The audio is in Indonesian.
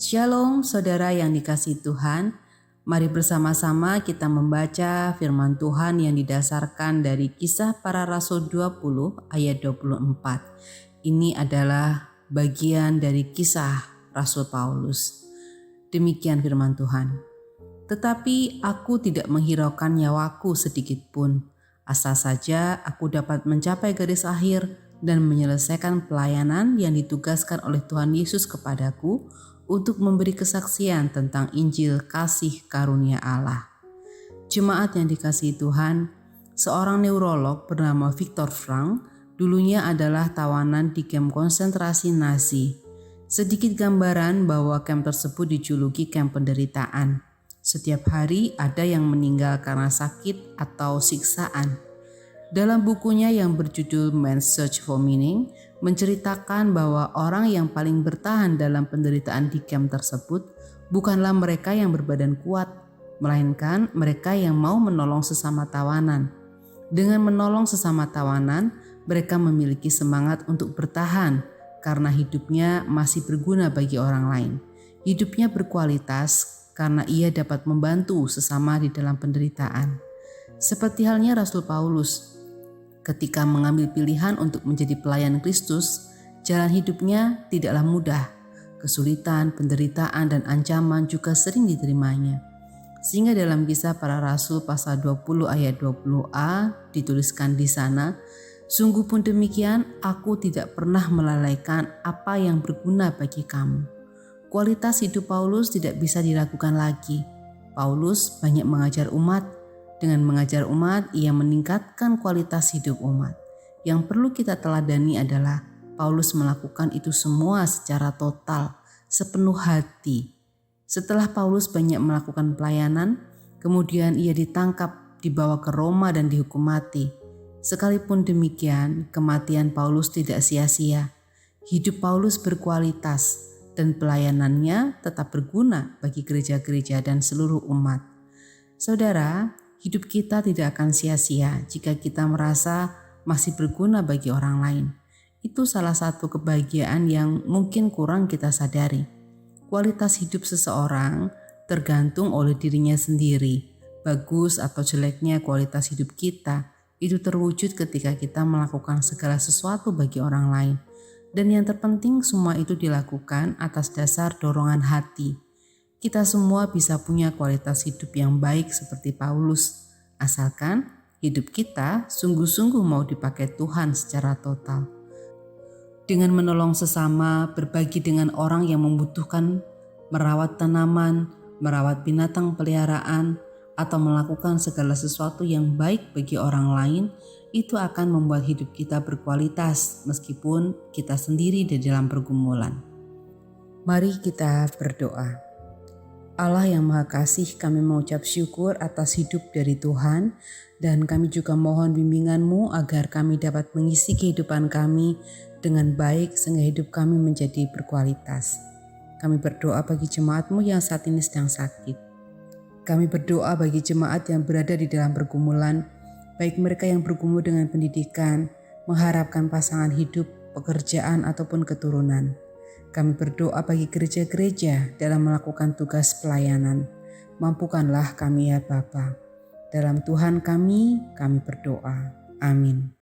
Shalom saudara yang dikasihi Tuhan, mari bersama-sama kita membaca firman Tuhan yang didasarkan dari Kisah Para Rasul 20 ayat 24. Ini adalah bagian dari kisah Rasul Paulus. Demikian firman Tuhan. Tetapi aku tidak menghiraukan nyawaku sedikit pun, asal saja aku dapat mencapai garis akhir dan menyelesaikan pelayanan yang ditugaskan oleh Tuhan Yesus kepadaku untuk memberi kesaksian tentang Injil kasih karunia Allah. Jemaat yang dikasihi Tuhan, seorang neurolog bernama Viktor Frankl dulunya adalah tawanan di kamp konsentrasi Nazi. Sedikit gambaran bahwa kamp tersebut dijuluki kamp penderitaan. Setiap hari ada yang meninggal karena sakit atau siksaan. Dalam bukunya yang berjudul Man's Search for Meaning, menceritakan bahwa orang yang paling bertahan dalam penderitaan di kamp tersebut bukanlah mereka yang berbadan kuat, melainkan mereka yang mau menolong sesama tawanan. Dengan menolong sesama tawanan, mereka memiliki semangat untuk bertahan karena hidupnya masih berguna bagi orang lain. Hidupnya berkualitas karena ia dapat membantu sesama di dalam penderitaan. Seperti halnya Rasul Paulus, ketika mengambil pilihan untuk menjadi pelayan Kristus, jalan hidupnya tidaklah mudah. Kesulitan, penderitaan, dan ancaman juga sering diterimanya. Sehingga dalam Kisah Para Rasul pasal 20 ayat 20a dituliskan di sana, "Sungguh pun demikian, aku tidak pernah melalaikan apa yang berguna bagi kamu." Kualitas hidup Paulus tidak bisa diragukan lagi. Paulus banyak mengajar umat. Dengan mengajar umat, ia meningkatkan kualitas hidup umat. Yang perlu kita teladani adalah Paulus melakukan itu semua secara total, sepenuh hati. Setelah Paulus banyak melakukan pelayanan, kemudian ia ditangkap, dibawa ke Roma dan dihukum mati. Sekalipun demikian, kematian Paulus tidak sia-sia. Hidup Paulus berkualitas dan pelayanannya tetap berguna bagi gereja-gereja dan seluruh umat. Saudara, hidup kita tidak akan sia-sia jika kita merasa masih berguna bagi orang lain. Itu salah satu kebahagiaan yang mungkin kurang kita sadari. Kualitas hidup seseorang tergantung oleh dirinya sendiri. Bagus atau jeleknya kualitas hidup kita itu terwujud ketika kita melakukan segala sesuatu bagi orang lain. Dan yang terpenting, semua itu dilakukan atas dasar dorongan hati. Kita semua bisa punya kualitas hidup yang baik seperti Paulus, asalkan hidup kita sungguh-sungguh mau dipakai Tuhan secara total. Dengan menolong sesama, berbagi dengan orang yang membutuhkan, merawat tanaman, merawat binatang peliharaan, atau melakukan segala sesuatu yang baik bagi orang lain, itu akan membuat hidup kita berkualitas meskipun kita sendiri di dalam pergumulan. Mari kita berdoa. Allah yang Maha Kasih, kami mengucap syukur atas hidup dari Tuhan, dan kami juga mohon bimbingan-Mu agar kami dapat mengisi kehidupan kami dengan baik sehingga hidup kami menjadi berkualitas. Kami berdoa bagi jemaat-Mu yang saat ini sedang sakit. Kami berdoa bagi jemaat yang berada di dalam pergumulan, baik mereka yang bergumul dengan pendidikan, mengharapkan pasangan hidup, pekerjaan, ataupun keturunan. Kami berdoa bagi gereja-gereja dalam melakukan tugas pelayanan. Mampukanlah kami ya Bapa. Dalam Tuhan kami berdoa. Amin.